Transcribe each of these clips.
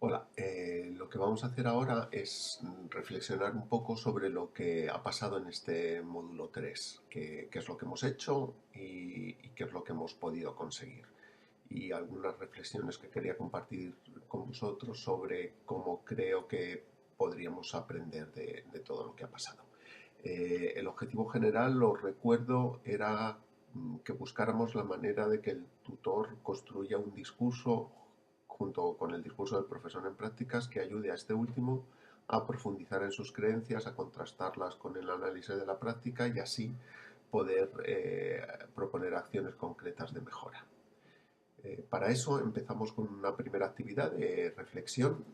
Hola, lo que vamos a hacer ahora es reflexionar un poco sobre lo que ha pasado en este módulo 3, qué es lo que hemos hecho y qué es lo que hemos podido conseguir. Y algunas reflexiones que quería compartir con vosotros sobre cómo creo que podríamos aprender de todo lo que ha pasado. El objetivo general, lo recuerdo, era que buscáramos la manera de que el tutor construya un discurso junto con el discurso del profesor en prácticas que ayude a este último a profundizar en sus creencias, a contrastarlas con el análisis de la práctica y así poder proponer acciones concretas de mejora. Para eso empezamos con una primera actividad de reflexión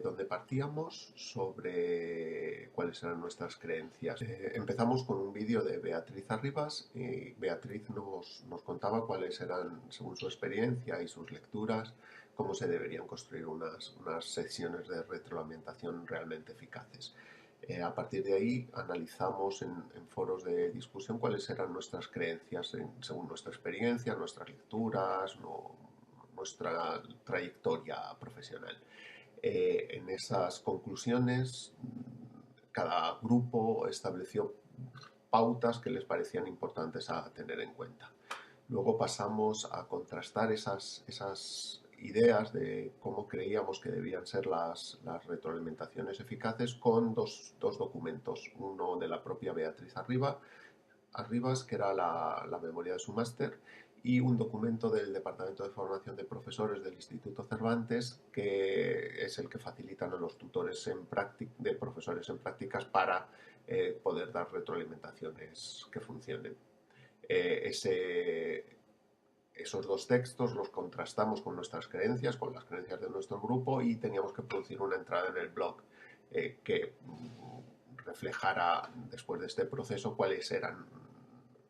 donde partíamos sobre cuáles eran nuestras creencias. Empezamos con un vídeo de Beatriz Arribas y Beatriz nos contaba cuáles eran, según su experiencia y sus lecturas, cómo se deberían construir unas sesiones de retroalimentación realmente eficaces. A partir de ahí analizamos en foros de discusión cuáles eran nuestras creencias según nuestra experiencia, nuestras lecturas, nuestra trayectoria profesional. En esas conclusiones, cada grupo estableció pautas que les parecían importantes a tener en cuenta. Luego pasamos a contrastar esas ideas de cómo creíamos que debían ser las retroalimentaciones eficaces con dos documentos. Uno de la propia Beatriz Arribas, que era la memoria de su máster, y un documento del Departamento de Formación de Profesores del Instituto Cervantes, que es el que facilitan a los tutores de profesores en prácticas para poder dar retroalimentaciones que funcionen. Esos dos textos los contrastamos con nuestras creencias, con las creencias de nuestro grupo y teníamos que producir una entrada en el blog que reflejara después de este proceso cuáles eran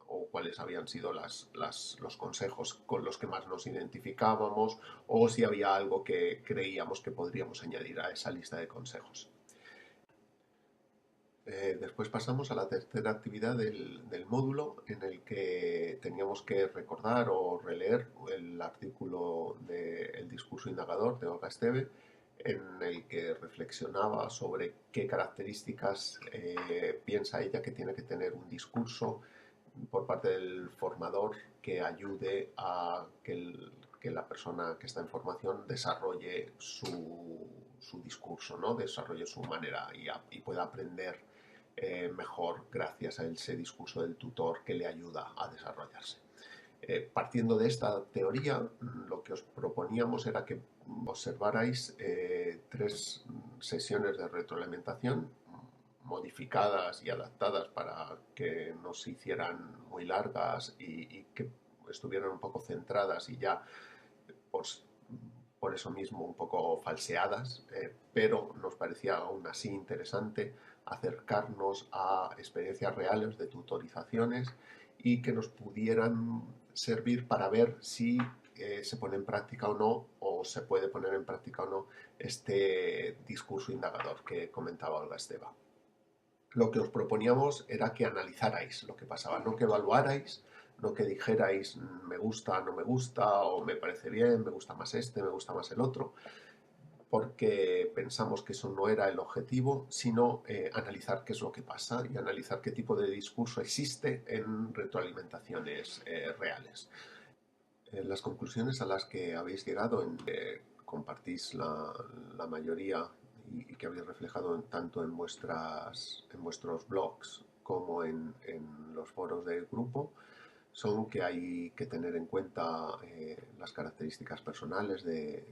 o cuáles habían sido los consejos con los que más nos identificábamos o si había algo que creíamos que podríamos añadir a esa lista de consejos. Después pasamos a la tercera actividad del módulo en el que teníamos que recordar o releer el artículo del discurso indagador de Olga Esteve en el que reflexionaba sobre qué características piensa ella que tiene que tener un discurso por parte del formador que ayude a que la persona que está en formación desarrolle su discurso, ¿no? Desarrolle su manera y pueda aprender mejor gracias a ese discurso del tutor que le ayuda a desarrollarse. Partiendo de esta teoría, lo que os proponíamos era que observarais tres sesiones de retroalimentación modificadas y adaptadas para que no se hicieran muy largas y que estuvieran un poco centradas y ya pues, por eso mismo un poco falseadas, pero nos parecía aún así interesante acercarnos a experiencias reales de tutorizaciones y que nos pudieran servir para ver si se pone en práctica o no, o se puede poner en práctica o no este discurso indagador que comentaba Olga Esteva. Lo que os proponíamos era que analizarais lo que pasaba, no que evaluarais, no que dijerais me gusta, no me gusta, o me parece bien, me gusta más este, me gusta más el otro, porque pensamos que eso no era el objetivo, sino analizar qué es lo que pasa y analizar qué tipo de discurso existe en retroalimentaciones reales. Las conclusiones a las que habéis llegado, compartís la mayoría y que habéis reflejado tanto en vuestros blogs como en los foros del grupo, son que hay que tener en cuenta las características personales de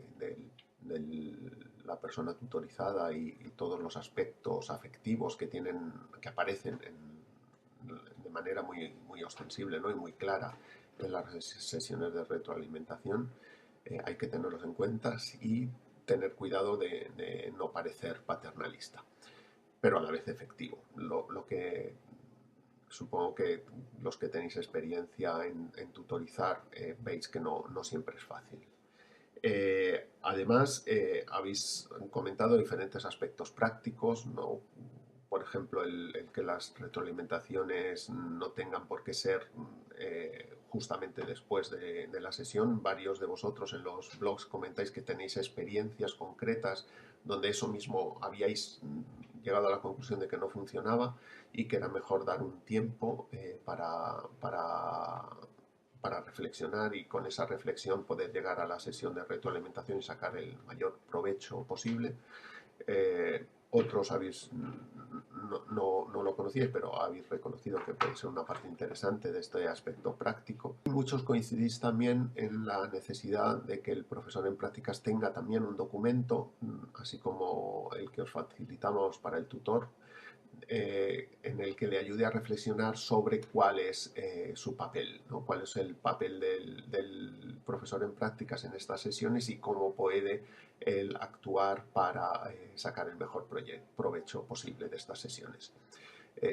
la persona tutorizada y todos los aspectos afectivos que aparecen de manera muy ostensible, ¿no? Y muy clara en las sesiones de retroalimentación. Hay que tenerlos en cuenta y tener cuidado de no parecer paternalista, pero a la vez efectivo. Lo que supongo que los que tenéis experiencia en tutorizar veis que no siempre es fácil. Además, habéis comentado diferentes aspectos prácticos, ¿no? Por ejemplo, el que las retroalimentaciones no tengan por qué ser justamente después de la sesión. Varios de vosotros en los blogs comentáis que tenéis experiencias concretas donde eso mismo habíais llegado a la conclusión de que no funcionaba y que era mejor dar un tiempo para reflexionar y con esa reflexión poder llegar a la sesión de retroalimentación y sacar el mayor provecho posible. Otros no lo conocíais, pero habéis reconocido que puede ser una parte interesante de este aspecto práctico. Y muchos coincidís también en la necesidad de que el profesor en prácticas tenga también un documento, así como el que os facilitamos para el tutor, en el que le ayude a reflexionar sobre cuál es su papel, ¿no? Cuál es el papel del profesor en prácticas en estas sesiones y cómo puede él actuar para sacar el mejor provecho posible de estas sesiones.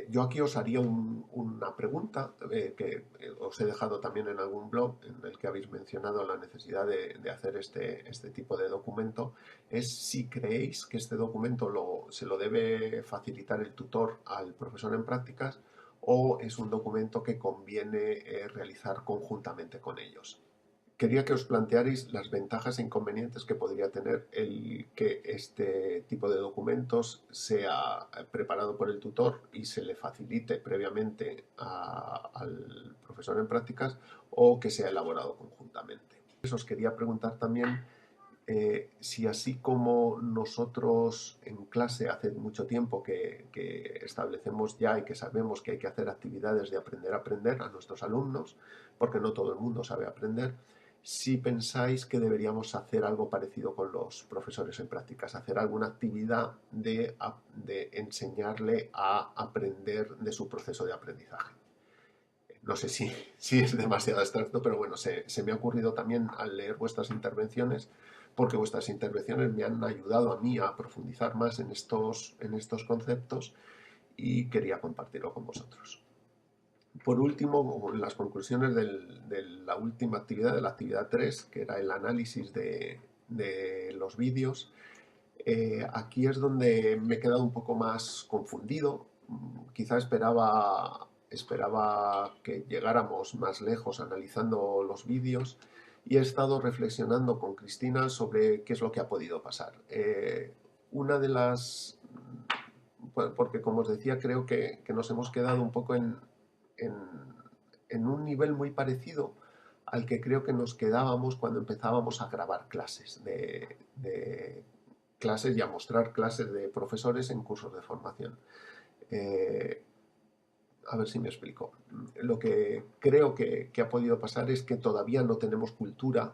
Yo aquí os haría una pregunta que os he dejado también en algún blog en el que habéis mencionado la necesidad de hacer este tipo de documento. Es si creéis que este documento se lo debe facilitar el tutor al profesor en prácticas o es un documento que conviene realizar conjuntamente con ellos. Quería que os plantearais las ventajas e inconvenientes que podría tener el que este tipo de documentos sea preparado por el tutor y se le facilite previamente al profesor en prácticas o que sea elaborado conjuntamente. Os quería preguntar también si así como nosotros en clase hace mucho tiempo que establecemos ya y que sabemos que hay que hacer actividades de aprender a aprender a nuestros alumnos, porque no todo el mundo sabe aprender, si pensáis que deberíamos hacer algo parecido con los profesores en prácticas, hacer alguna actividad de enseñarle a aprender de su proceso de aprendizaje. No sé si es demasiado abstracto, pero bueno, se me ha ocurrido también al leer vuestras intervenciones, porque vuestras intervenciones me han ayudado a mí a profundizar más en estos conceptos y quería compartirlo con vosotros. Por último, las conclusiones de la última actividad, de la actividad 3, que era el análisis de los vídeos. Aquí es donde me he quedado un poco más confundido. Quizá esperaba que llegáramos más lejos analizando los vídeos y he estado reflexionando con Cristina sobre qué es lo que ha podido pasar. Una de las... Porque como os decía, creo que nos hemos quedado un poco en, en un nivel muy parecido al que creo que nos quedábamos cuando empezábamos a grabar clases de clases y a mostrar clases de profesores en cursos de formación. A ver si me explico. Lo que creo que ha podido pasar es que todavía no tenemos cultura,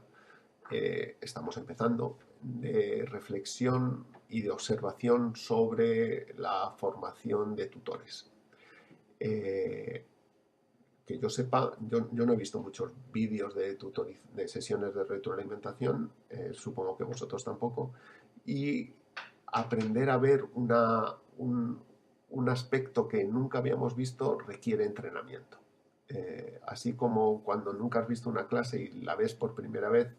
estamos empezando, de reflexión y de observación sobre la formación de tutores. Que yo sepa, yo no he visto muchos vídeos de sesiones de retroalimentación, supongo que vosotros tampoco, y aprender a ver un aspecto que nunca habíamos visto requiere entrenamiento. Así como cuando nunca has visto una clase y la ves por primera vez,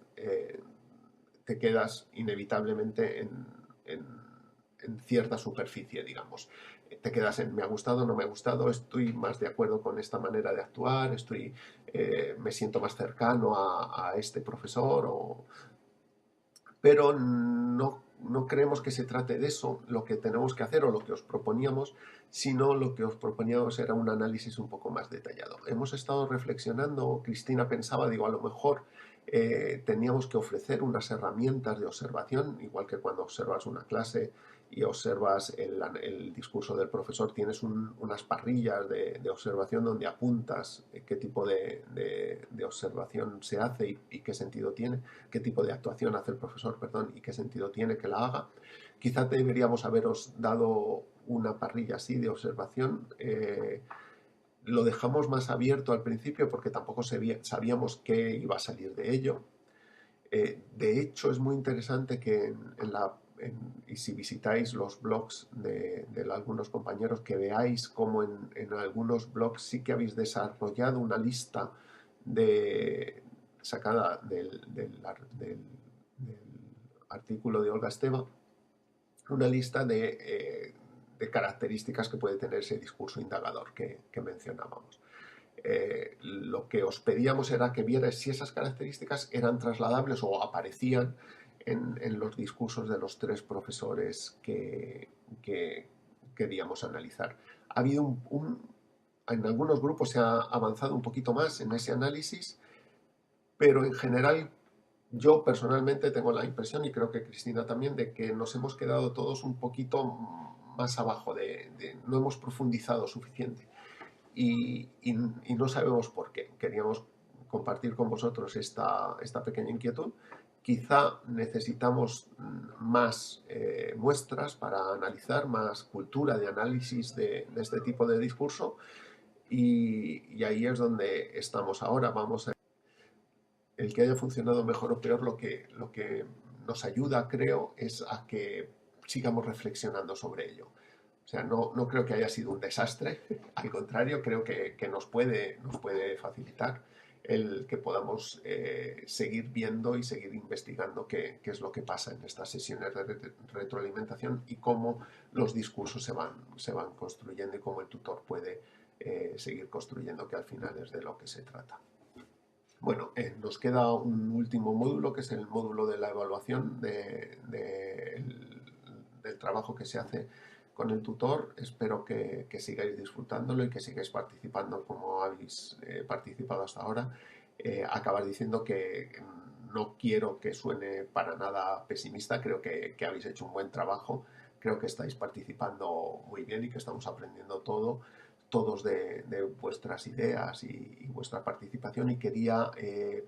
te quedas inevitablemente en cierta superficie, digamos. Te quedas en me ha gustado, no me ha gustado, estoy más de acuerdo con esta manera de actuar, me siento más cercano a este profesor, pero no creemos que se trate de eso lo que tenemos que hacer o lo que os proponíamos, sino lo que os proponíamos era un análisis un poco más detallado. Hemos estado reflexionando, Cristina pensaba, digo, a lo mejor teníamos que ofrecer unas herramientas de observación, igual que cuando observas una clase y observas el discurso del profesor, tienes unas parrillas de observación donde apuntas qué tipo de observación se hace y qué sentido tiene, qué tipo de actuación hace el profesor, perdón, y qué sentido tiene que la haga. Quizá deberíamos haberos dado una parrilla así de observación. Lo dejamos más abierto al principio porque tampoco sabíamos qué iba a salir de ello. De hecho, es muy interesante que y si visitáis los blogs de algunos compañeros, que veáis cómo en algunos blogs sí que habéis desarrollado una lista sacada del artículo de Olga Esteva, una lista de características que puede tener ese discurso indagador que mencionábamos. lo que os pedíamos era que vierais si esas características eran trasladables o aparecían en los discursos de los tres profesores que queríamos analizar. Ha habido en algunos grupos se ha avanzado un poquito más en ese análisis, pero en general yo personalmente tengo la impresión, y creo que Cristina también, de que nos hemos quedado todos un poquito más abajo, no hemos profundizado suficiente y no sabemos por qué. Queríamos compartir con vosotros esta pequeña inquietud. Quizá necesitamos más muestras para analizar, más cultura de análisis de este tipo de discurso y ahí es donde estamos ahora. El que haya funcionado mejor o peor, lo que nos ayuda, creo, es a que sigamos reflexionando sobre ello. O sea, no creo que haya sido un desastre, al contrario, creo que nos puede facilitar el que podamos seguir viendo y seguir investigando qué es lo que pasa en estas sesiones de retroalimentación y cómo los discursos se van construyendo y cómo el tutor puede seguir construyendo, que al final es de lo que se trata. Bueno, nos queda un último módulo, que es el módulo de la evaluación del trabajo que se hace con el tutor. Espero que sigáis disfrutándolo y que sigáis participando como habéis participado hasta ahora. Acabar diciendo que no quiero que suene para nada pesimista, creo que habéis hecho un buen trabajo, creo que estáis participando muy bien y que estamos aprendiendo todos de vuestras ideas y vuestra participación, y quería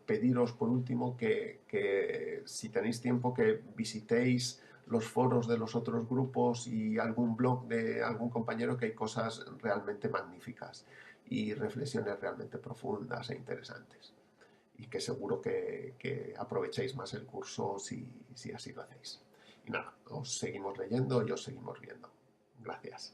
pediros por último que si tenéis tiempo que visitéis los foros de los otros grupos y algún blog de algún compañero, que hay cosas realmente magníficas y reflexiones realmente profundas e interesantes y que seguro que aprovechéis más el curso si así lo hacéis. Y nada, os seguimos leyendo y os seguimos viendo. Gracias.